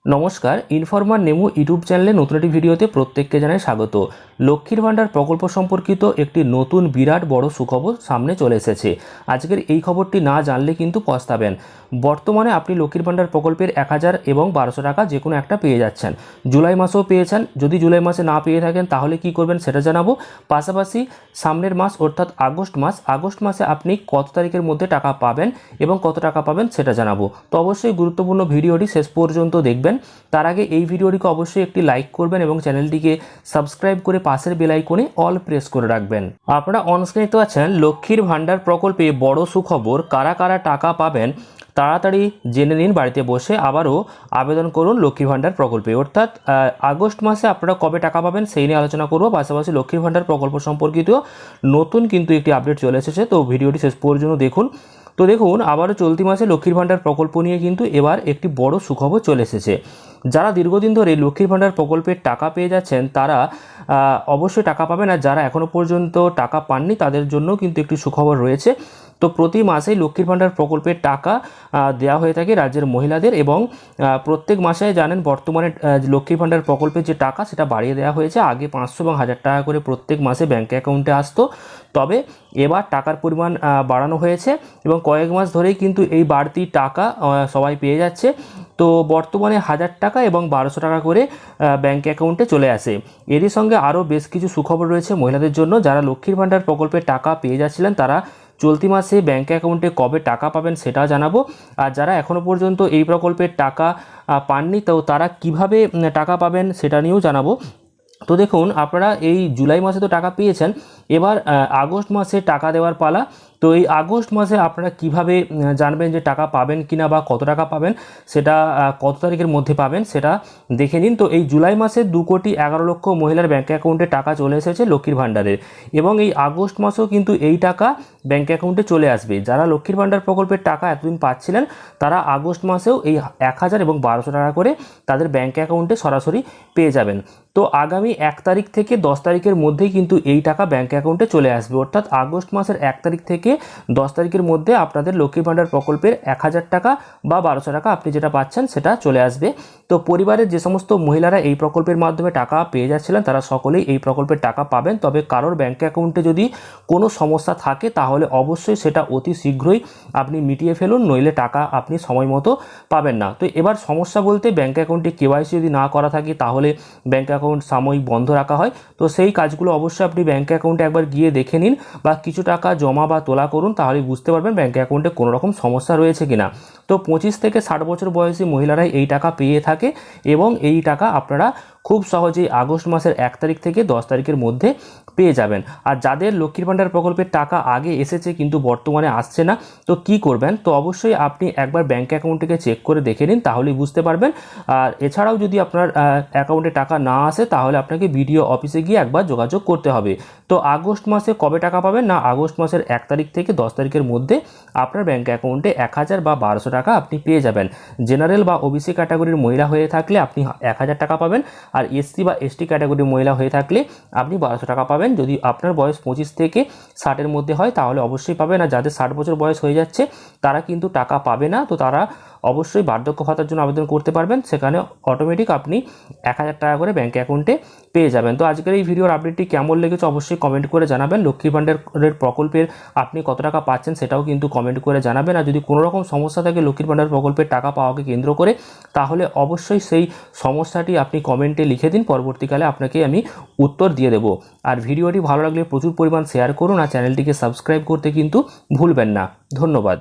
নমস্কার, ইনফরমার নেমু ইউটিউব চ্যানেলে নতুন একটি ভিডিওতে প্রত্যেককে জানাই স্বাগত। লক্ষ্মীর ভাণ্ডার প্রকল্প সম্পর্কিত একটি নতুন বিরাট বড় সুখবর সামনে চলে এসেছে। আজকের এই খবরটি না জানলে কিন্তু পস্তাবেন। বর্তমানে আপনি লক্ষ্মীর ভাণ্ডার প্রকল্পের 1000 এবং 1200 টাকা যে কোনো একটা পেয়ে যাচ্ছেন। জুলাই মাসেও পেয়েছেন। যদি জুলাই মাসে না পেয়ে থাকেন তাহলে কি করবেন সেটা জানাবো। পাশাপাশি সামনের মাস অর্থাৎ আগস্ট মাসে আপনি কত তারিখের মধ্যে টাকা পাবেন এবং কত টাকা পাবেন সেটা জানাবো। তো অবশ্যই গুরুত্বপূর্ণ ভিডিওটি শেষ পর্যন্ত দেখবেন। তার আগে এই ভিডিওটিকে অবশ্যই একটি লাইক করবেন এবং চ্যানেলটিকে সাবস্ক্রাইব করে পাশের বেল আইকনে অল প্রেস করে রাখবেন। আপনারা অনস্ক্রিনে দেখতে পাচ্ছেন লক্ষ্মীর ভাণ্ডার প্রকল্পে বড় সুখবর। কারা কারা টাকা পাবেন তাড়াতাড়ি জেনে নিন। বাড়িতে বসে আবারও আবেদন করুন লক্ষ্মীর ভাণ্ডার প্রকল্পে। অর্থাৎ আগস্ট মাসে আপনারা কবে টাকা পাবেন সেই নিয়ে আলোচনা করব। পাশাপাশি লক্ষ্মীর ভাণ্ডার প্রকল্প সম্পর্কিত নতুন কিন্তু একটি আপডেট চলে এসেছে, তো ভিডিওটি শেষ পর্যন্ত দেখুন। তো দেখুন, আবারও চলতি মাসে লক্ষ্মীর ভাণ্ডার প্রকল্প নিয়ে কিন্তু এবার একটি বড় সুখবর চলে এসেছে। যারা দীর্ঘদিন ধরে লক্ষ্মীর ভাণ্ডার প্রকল্পের টাকা পেয়ে যাচ্ছেন তারা অবশ্যই টাকা পাবেন, আর যারা এখনও পর্যন্ত টাকা পাননি তাদের জন্য কিন্তু একটি সুখবর রয়েছে। তো প্রতি মাসেই লক্ষ্মীর ভাণ্ডার প্রকল্পের টাকা দেওয়া হয়ে থাকে রাজ্যের মহিলাদের, এবং প্রত্যেক মাসে জানেন বর্তমানে লক্ষ্মীর ভাণ্ডার প্রকল্পের যে টাকা সেটা বাড়িয়ে দেওয়া হয়েছে। আগে 500 এবং 1000 টাকা করে প্রত্যেক মাসে ব্যাঙ্ক অ্যাকাউন্টে আসতো, তবে এবার টাকার পরিমাণ বাড়ানো হয়েছে এবং কয়েক মাস ধরেই কিন্তু এই বাড়তি টাকা সবাই পেয়ে যাচ্ছে। তো বর্তমানে 1000 টাকা এবং 1200 টাকা করে ব্যাঙ্ক অ্যাকাউন্টে চলে আসে। এরই সঙ্গে আরও বেশ কিছু সুখবর রয়েছে মহিলাদের জন্য। যারা লক্ষ্মীর ভাণ্ডার প্রকল্পের টাকা পেয়ে যাচ্ছিলেন তারা চলতি মাসে ব্যাঙ্ক অ্যাকাউন্টে কবে টাকা পাবেন সেটা জানাবো। আর যারা এখনও পর্যন্ত এই প্রকল্পের টাকা পাননি তো তারা কিভাবে টাকা পাবেন সেটা নিয়েও জানাবো। তো দেখুন, আপনারা এই জুলাই মাসে তো টাকা পেয়েছেন, এবার আগস্ট মাসে টাকা দেওয়ার পালা। তো এই আগস্ট মাসে আপনারা কিভাবে জানবেন যে টাকা পাবেন কিনা বা কত টাকা পাবেন সেটা কত তারিখের মধ্যে পাবেন সেটা দেখে নিন। তো এই জুলাই মাসে 2,11,00,000 মহিলার ব্যাঙ্ক অ্যাকাউন্টে টাকা চলে এসেছে লক্ষ্মীর ভাণ্ডারের, এবং এই আগস্ট মাসেও কিন্তু এই টাকা ব্যাঙ্ক অ্যাকাউন্টে চলে আসবে। যারা লক্ষ্মীর ভাণ্ডার প্রকল্পের টাকা এতদিন পাচ্ছিলেন তারা আগস্ট মাসেও এই 1000 এবং 1200 টাকা করে তাদের ব্যাঙ্ক অ্যাকাউন্টে সরাসরি পেয়ে যাবেন। তো আগামী 1 তারিখ থেকে 10 তারিখের মধ্যেই কিন্তু এই টাকা ব্যাঙ্ক অ্যাকাউন্টে চলে আসবে। অর্থাৎ আগস্ট মাসের 1 তারিখ থেকে 10 তারিখের মধ্যে আপনাদের লক্ষ্মীর ভাণ্ডার প্রকল্পের 1000 টাকা বা 1200 টাকা আপনি যেটা পাচ্ছেন সেটা চলে আসবে। তো পরিবারের যে সমস্ত মহিলারা এই প্রকল্পের মাধ্যমে টাকা পেয়ে যাচ্ছিলেন তারা সকলেই এই প্রকল্পের টাকা পাবেন। তবে কারোর ব্যাঙ্ক অ্যাকাউন্টে যদি কোনো সমস্যা থাকে তাহলে অবশ্যই সেটা অতি শীঘ্রই আপনি মিটিয়ে ফেলুন, নইলে টাকা আপনি সময় মতো পাবেন না। তো এবার সমস্যা বলতে ব্যাঙ্ক অ্যাকাউন্টে কেওয়াইসি যদি না করা থাকে তাহলে ব্যাঙ্ক অ্যাকাউন্ট সাময়িক বন্ধ রাখা হয়। তো সেই কাজগুলো অবশ্যই আপনি ব্যাঙ্ক অ্যাকাউন্টে একবার গিয়ে দেখে নিন বা কিছু টাকা জমা বা তোলা করুন, তাহলে বুঝতে পারবেন ব্যাঙ্ক অ্যাকাউন্টে কোনো রকম সমস্যা রয়েছে কিনা। তো 25 থেকে 60 বছর বয়সী মহিলারাই এই টাকা পেয়ে থাকে, এবং এই টাকা আপনারা খুব সহজেই আগস্ট মাসের 1 তারিখ থেকে 10 তারিখের মধ্যে পেয়ে যাবেন। আর যাদের লক্ষ্মীর ভাণ্ডার প্রকল্পের টাকা আগে এসেছে কিন্তু বর্তমানে আসছে না, তো কি করবেন? তো অবশ্যই আপনি একবার ব্যাঙ্ক অ্যাকাউন্টটিকে চেক করে দেখে নিন, তাহলেই বুঝতে পারবেন। আর এছাড়াও যদি আপনার অ্যাকাউন্টে টাকা না আসে তাহলে আপনাকে বিডিও অফিসে গিয়ে একবার যোগাযোগ করতে হবে। তো আগস্ট মাসে কবে টাকা পাবেন না, আগস্ট মাসের 1 তারিখ থেকে 10 তারিখের মধ্যে আপনার ব্যাঙ্ক অ্যাকাউন্টে 1000 বা 1200 টাকা আপনি পেয়ে যাবেন। জেনারেল বা ওবিসি ক্যাটাগরির মহিলা হয়ে থাকলে আপনি 1000 টাকা পাবেন, আর এসসি বা এসটি ক্যাটাগরির মহিলা হয়ে থাকলে আপনি 1200 টাকা পাবেন। যদি আপনার বয়স 25 থেকে 60-এর মধ্যে হয় তাহলে অবশ্যই পাবেন। আর যাদের 60 বছর বয়স হয়ে যাচ্ছে তারা কিন্তু টাকা পাবে না, তো তারা অবশ্যই বার্ধক্য ভাতার জন্য আবেদন করতে পারবেন। সেখানে অটোমেটিক আপনি 1000 টাকা করে ব্যাঙ্ক অ্যাকাউন্টে পেয়ে যাবেন। তো আজকের এই ভিডিওর আপডেটটি কেমন লেগেছে অবশ্যই কমেন্ট করে জানাবেন। লক্ষ্মীর ভাণ্ডারের প্রকল্পের আপনি কত টাকা পাচ্ছেন সেটাও কিন্তু কমেন্ট করে জানাবেন। আর যদি কোনো রকম সমস্যা থাকে লক্ষ্মীর ভাণ্ডার প্রকল্পের টাকা পাওয়াকে কেন্দ্র করে তাহলে অবশ্যই সেই সমস্যাটি আপনি কমেন্টে লিখে দিন, পরবর্তীকালে আপনাকে আমি উত্তর দিয়ে দেবো। আর ভিডিওটি ভালো লাগলে প্রচুর পরিমাণ শেয়ার করুন, আর চ্যানেলটিকে সাবস্ক্রাইব করতে কিন্তু ভুলবেন না। ধন্যবাদ।